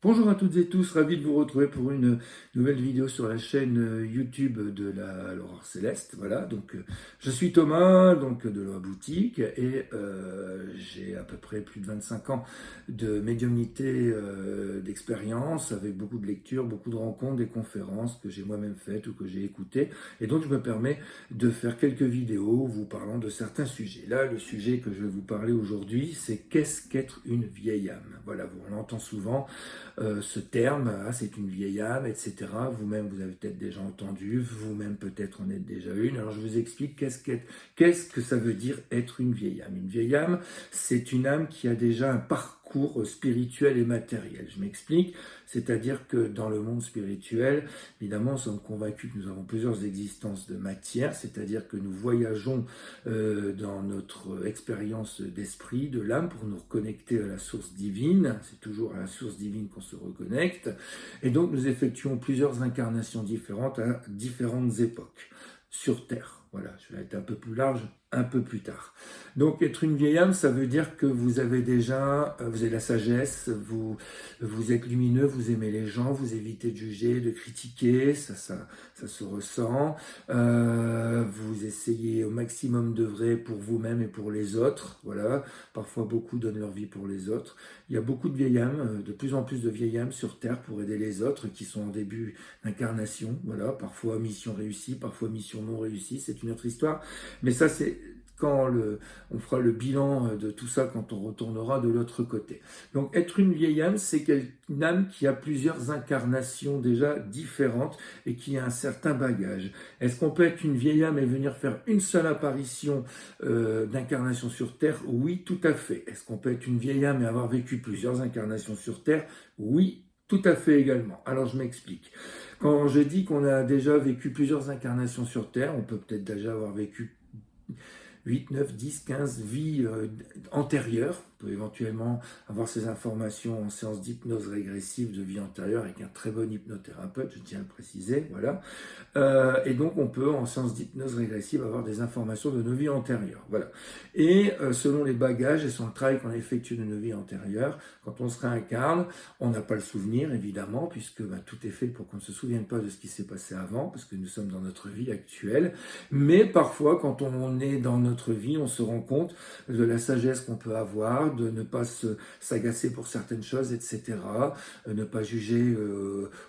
Bonjour à toutes et tous, ravi de vous retrouver pour une nouvelle vidéo sur la chaîne YouTube de l'Aurore Céleste. Voilà, donc je suis Thomas, donc de la boutique, et j'ai à peu près plus de 25 ans de médiumnité, d'expérience, avec beaucoup de lectures, beaucoup de rencontres, des conférences que j'ai moi-même faites ou que j'ai écoutées. Et donc je me permets de faire quelques vidéos vous parlant de certains sujets. Là, le sujet que je vais vous parler aujourd'hui, c'est qu'est-ce qu'être une vieille âme. Voilà, on l'entend souvent. Ce terme, ah, c'est une vieille âme, etc. Vous-même, vous avez peut-être déjà entendu, vous-même peut-être en êtes déjà une. Alors je vous explique qu'est-ce que ça veut dire être une vieille âme. Une vieille âme, c'est une âme qui a déjà un parcours spirituel et matériel. Je m'explique, c'est-à-dire que dans le monde spirituel, évidemment, nous sommes convaincus que nous avons plusieurs existences de matière, c'est-à-dire que nous voyageons dans notre expérience d'esprit, de l'âme, pour nous reconnecter à la source divine. C'est toujours à la source divine qu'on se reconnecte. Et donc, nous effectuons plusieurs incarnations différentes à différentes époques sur Terre. Voilà, je vais être un peu plus large un peu plus tard. Donc, être une vieille âme, ça veut dire que vous avez déjà, vous avez la sagesse, vous êtes lumineux, vous aimez les gens, vous évitez de juger, de critiquer, ça se ressent. Vous essayez au maximum d'œuvrer pour vous-même et pour les autres. Voilà, parfois beaucoup donnent leur vie pour les autres. Il y a beaucoup de vieilles âmes, de plus en plus de vieilles âmes sur Terre pour aider les autres qui sont en début d'incarnation. Voilà, parfois mission réussie, parfois mission non réussie. C'est une autre histoire. Mais ça, c'est quand on fera le bilan de tout ça quand on retournera de l'autre côté. Donc être une vieille âme, c'est une âme qui a plusieurs incarnations déjà différentes et qui a un certain bagage. Est-ce qu'on peut être une vieille âme et venir faire une seule apparition d'incarnation sur Terre? Oui, tout à fait. Est-ce qu'on peut être une vieille âme et avoir vécu plusieurs incarnations sur Terre? Oui, tout à fait également. Alors je m'explique. Quand je dis qu'on a déjà vécu plusieurs incarnations sur Terre, on peut peut-être déjà avoir vécu 8, 9, 10, 15 vies antérieures. On peut éventuellement avoir ces informations en séance d'hypnose régressive de vie antérieure avec un très bon hypnothérapeute, je tiens à le préciser, voilà. Et donc on peut en séance d'hypnose régressive avoir des informations de nos vies antérieures, voilà. Et selon les bagages et selon le travail qu'on a effectué de nos vies antérieures, quand on se réincarne, on n'a pas le souvenir évidemment, puisque tout est fait pour qu'on ne se souvienne pas de ce qui s'est passé avant, parce que nous sommes dans notre vie actuelle. Mais parfois, quand on est dans notre vie, on se rend compte de la sagesse qu'on peut avoir, de ne pas s'agacer pour certaines choses, etc. Ne pas juger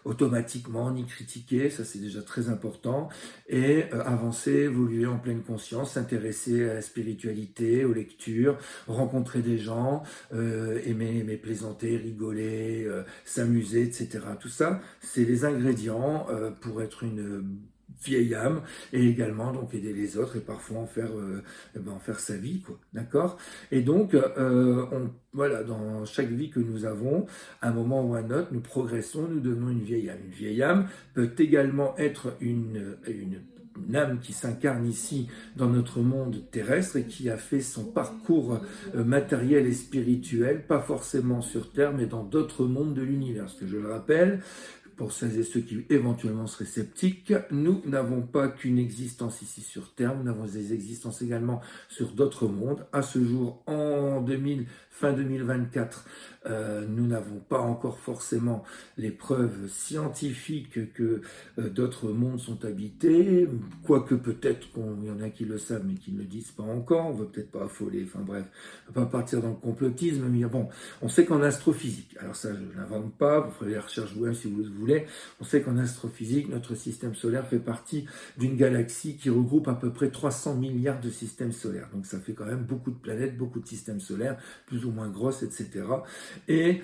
automatiquement, ni critiquer, ça c'est déjà très important. Et avancer, évoluer en pleine conscience, s'intéresser à la spiritualité, aux lectures, rencontrer des gens, aimer plaisanter, rigoler, s'amuser, etc. Tout ça, c'est les ingrédients pour être une vieille âme, et également donc aider les autres et parfois en faire sa vie, quoi, d'accord. Et donc voilà, dans chaque vie que nous avons, à un moment ou à un autre, nous progressons, nous devenons une vieille âme. Une vieille âme peut également être une âme qui s'incarne ici dans notre monde terrestre et qui a fait son parcours matériel et spirituel, pas forcément sur Terre, mais dans d'autres mondes de l'univers. Parce que je le rappelle, pour celles et ceux qui éventuellement seraient sceptiques, nous n'avons pas qu'une existence ici sur Terre, nous avons des existences également sur d'autres mondes. À ce jour, fin 2024, nous n'avons pas encore forcément les preuves scientifiques que d'autres mondes sont habités, quoique peut-être qu'il y en a qui le savent mais qui ne le disent pas encore, on ne veut peut-être pas affoler, enfin bref, on ne va pas partir dans le complotisme, mais bon, on sait qu'en astrophysique, alors ça je ne l'invente pas, vous ferez les recherches vous-même si vous le voulez, on sait qu'en astrophysique, notre système solaire fait partie d'une galaxie qui regroupe à peu près 300 milliards de systèmes solaires, donc ça fait quand même beaucoup de planètes, beaucoup de systèmes solaires, plus ou moins grosses, etc. Et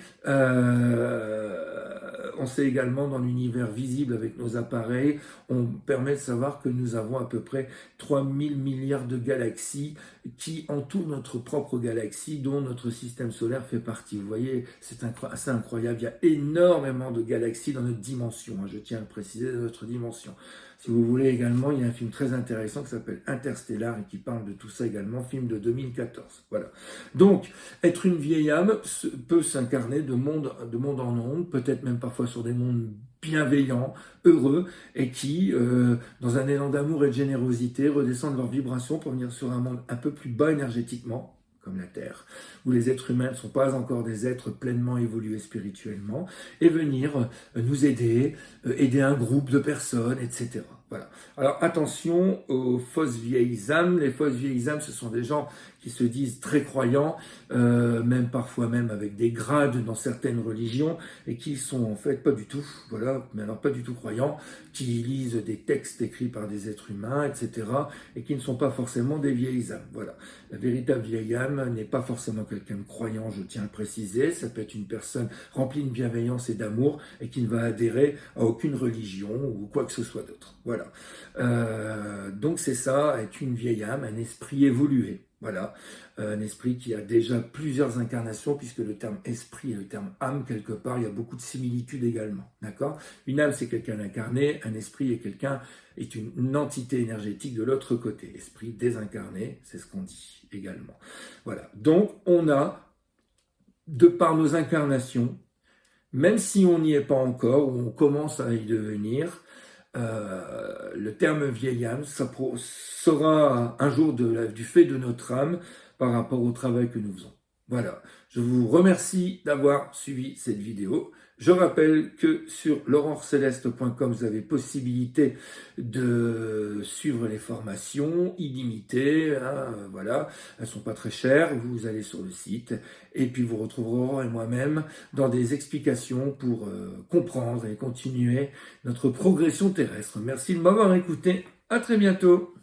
on sait également dans l'univers visible avec nos appareils, on permet de savoir que nous avons à peu près 3000 milliards de galaxies qui entourent notre propre galaxie dont notre système solaire fait partie. Vous voyez, c'est assez incroyable, il y a énormément de galaxies dans notre dimension, je tiens à le préciser, dans notre dimension. Si vous voulez également, il y a un film très intéressant qui s'appelle Interstellar et qui parle de tout ça également, film de 2014. Voilà. Donc, être une vieille âme peut s'incarner de monde en monde, peut-être même parfois sur des mondes bienveillants, heureux, et qui, dans un élan d'amour et de générosité, redescendent leur vibration pour venir sur un monde un peu plus bas énergétiquement, comme la Terre, où les êtres humains ne sont pas encore des êtres pleinement évolués spirituellement, et venir nous aider, aider un groupe de personnes, etc. Voilà. Alors attention aux fausses vieilles âmes. Les fausses vieilles âmes, ce sont des gens qui se disent très croyants, même parfois même avec des grades dans certaines religions, et qui sont en fait pas du tout, voilà, mais alors pas du tout croyants, qui lisent des textes écrits par des êtres humains, etc., et qui ne sont pas forcément des vieilles âmes. Voilà. La véritable vieille âme n'est pas forcément quelqu'un de croyant, je tiens à le préciser. Ça peut être une personne remplie de bienveillance et d'amour et qui ne va adhérer à aucune religion ou quoi que ce soit d'autre. Voilà. Donc c'est ça, être une vieille âme, un esprit évolué. Voilà, un esprit qui a déjà plusieurs incarnations, puisque le terme esprit et le terme âme, quelque part, il y a beaucoup de similitudes également. D'accord ? Une âme, c'est quelqu'un d'incarné, un esprit est une entité énergétique de l'autre côté. Esprit désincarné, c'est ce qu'on dit également. Voilà, donc on a, de par nos incarnations, même si on n'y est pas encore, ou on commence à y devenir, le terme vieille âme, ça sera un jour du fait de notre âme par rapport au travail que nous faisons. Voilà, je vous remercie d'avoir suivi cette vidéo. Je rappelle que sur laurentceleste.com, vous avez possibilité de suivre les formations illimitées, hein, voilà, elles sont pas très chères, vous allez sur le site et puis vous retrouverez Aurore et moi-même dans des explications pour comprendre et continuer notre progression terrestre. Merci de m'avoir écouté, à très bientôt.